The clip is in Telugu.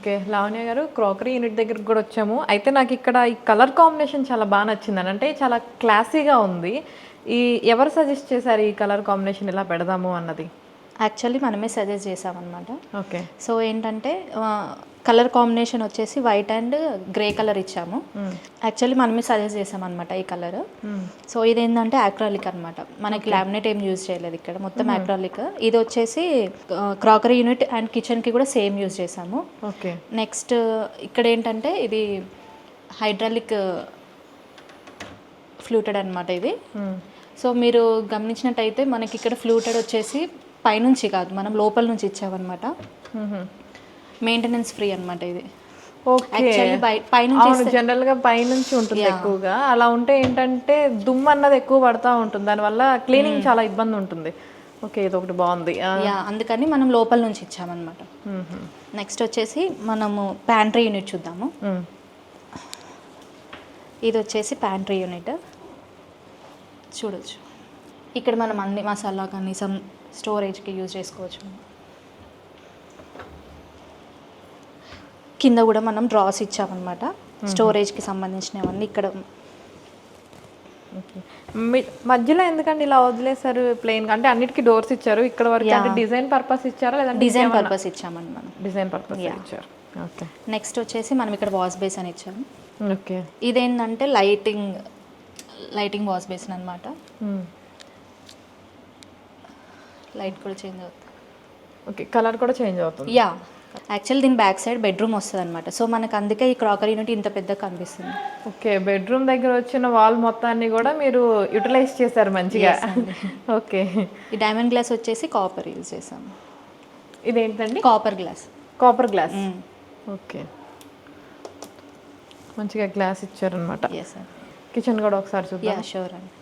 ఓకే. లావణ్య గారు క్రాకరీ యూనిట్ దగ్గరికి కూడా వచ్చాము. అయితే నాకు ఇక్కడ ఈ కలర్ కాంబినేషన్ చాలా బాగా నచ్చిందని. అంటే చాలా క్లాసీగా ఉంది. ఈ ఎవరు సజెస్ట్ చేశారు ఈ కలర్ కాంబినేషన్ ఇలా పెడదాము అన్నది? యాక్చువల్లీ మనమే సజెస్ట్ చేసామన్నమాట. ఓకే. సో ఏంటంటే కలర్ కాంబినేషన్ వచ్చేసి వైట్ అండ్ గ్రే కలర్ ఇచ్చాము. యాక్చువల్లీ మనమే సజెస్ట్ చేసామన్నమాట ఈ కలర్. సో ఇదేంటంటే యాక్రాలిక్ అనమాట. మనకి లామినేట్ ఏం యూజ్ చేయలేదు ఇక్కడ, మొత్తం యాక్రాలిక్. ఇది వచ్చేసి క్రాకరీ యూనిట్ అండ్ కిచెన్కి కూడా సేమ్ యూజ్ చేసాము. ఓకే. నెక్స్ట్ ఇక్కడ ఏంటంటే ఇది హైడ్రాలిక్ ఫ్లూటెడ్ అనమాట ఇది. సో మీరు గమనించినట్టయితే మనకి ఇక్కడ ఫ్లూటెడ్ వచ్చేసి పైనుంచి కాదు, మనం లోపల నుంచి ఇచ్చామన్నమాట. మెయింటెనెన్స్ ఫ్రీ అనమాట ఇది. ఓకే. పైనుంచి జనరల్ గా పైనుంచి ఉంటుంది ఎక్కువగా. అలా ఉంటే ఏంటంటే దుమ్ము అన్నది ఎక్కువ పడతా ఉంటుంది, దానివల్ల క్లీనింగ్ చాలా ఇబ్బంది ఉంటుంది. ఓకే, ఇది ఒకటి బాగుంది. అందుకని మనం లోపల నుంచి ఇచ్చామన్నమాట. నెక్స్ట్ వచ్చేసి మనము ప్యాంట్రీ యూనిట్ చూద్దాము. ఇది వచ్చేసి ప్యాంట్రీ యూనిట్ చూడొచ్చు. ఇక్కడ మనం అన్ని మసాలా కానీ సమ్ స్టోరేజ్కి యూజ్ చేసుకోవచ్చు. కింద కూడా మనం డ్రాస్ ఇచ్చామన్నమాట, స్టోరేజ్కి సంబంధించినవన్నీ ఇక్కడ. మధ్యలో ఎందుకంటే ఇలా వదిలేసారు ప్లెయిన్? అంటే అన్నిటికీ డోర్స్ ఇచ్చారు, ఇక్కడ వరకు అంటే డిజైన్ పర్పస్ ఇచ్చారా లేదంటే డిజైన్ పర్పస్ ఇచ్చామండి మనం. డిజైన్ పర్పస్ ఇచ్చారు. ఓకే. నెక్స్ట్ వచ్చేసి మనం ఇక్కడ వాష్ బేసిన్ ఇచ్చాము. ఓకే. ఇదేంటంటే లైటింగ్ వాష్ బేసిన్ అనమాట. లైట్ కూడా చేంజ్ అవుతుంది. ఓకే, కలర్ కూడా చేంజ్ అవుతుంది. యా, యాక్చువల్లీ దీని బ్యాక్ సైడ్ బెడ్రూమ్ వస్తుంది అనమాట. సో మనకు అందుకే ఈ క్రాకరీ యూనిట్ ఇంత పెద్దగా కనిపిస్తుంది. ఓకే, బెడ్రూమ్ దగ్గర వచ్చిన వాల్ మొత్తాన్ని కూడా మీరు యూటిలైజ్ చేశారు మంచిగా. ఓకే. ఈ డైమండ్ గ్లాస్ వచ్చేసి కాపర్ యూజ్ చేసాము. ఇదేంటండి? Copper glass. Copper glass. Okay, మంచిగా గ్లాస్ ఇచ్చారనమాట. Yes sir. కిచెన్ కూడా ఒకసారి చూద్దాం. యా షూర్ అండి.